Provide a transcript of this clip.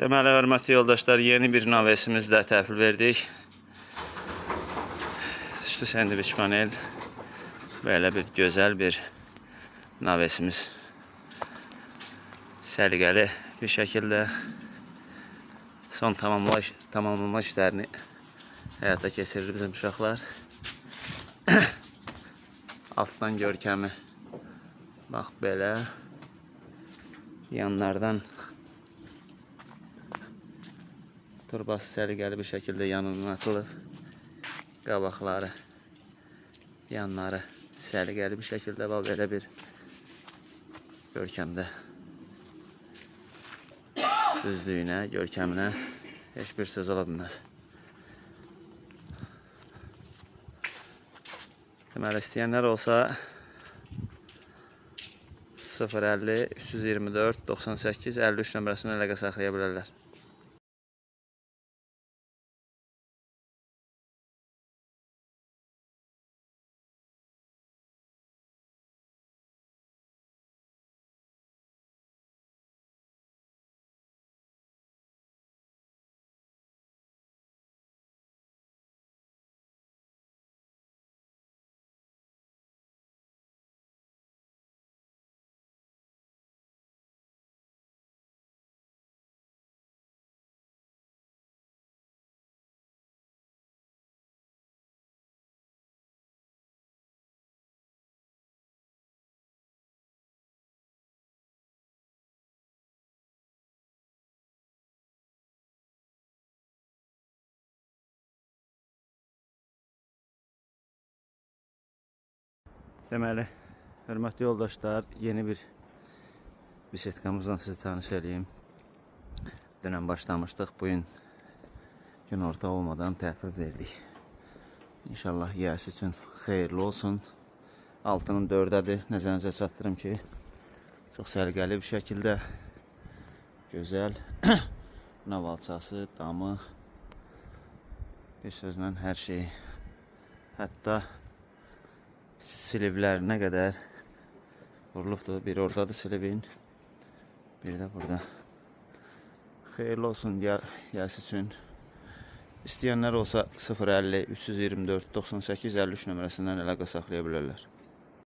Deməli, hörmətli yoldaşlar, yeni bir navesimizlə təhvil verdik. Üstü sandviç panel. Belə bir gözəl bir navesimiz. Səliqəli bir şəkildə son tamamlama işlərini həyata keçirir bizim uşaqlar. Altdan görkəmi. Bax belə. Yanlardan turbası səliqəli bir şəkildə yanından atılıb. Qabaqları, yanları səliqəli bir şəkildə belə bir görkəmdə. Düzlüyünə, görkəminə heç bir söz ola bilməz. Deməli, istəyənlər olsa 050 324 98 53 nömrəsindən əlaqə saxlaya bilərlər. Deməli, hörmətli yoldaşlar, yeni bir bisetkamızdan sizi tanış edeyim. Dünən başlamışdıq, bugün günorta olmadan təhvil verdik. İnşallah yiyəsi üçün xeyirli olsun. Altının 4'dədir, nəzərinizə çatdırım ki, çox səliqəli bir şəkildə, gözəl, navalçası, damı, bir sözlə hər şey, hətta silivlərinə qədər vurulubdur. Bir oradadır silivin, bir də burada. Xeyirli olsun yiyəsi üçün. İstəyənlər olsa 050 324 98 53 nömrəsindən əlaqə saxlaya bilərlər.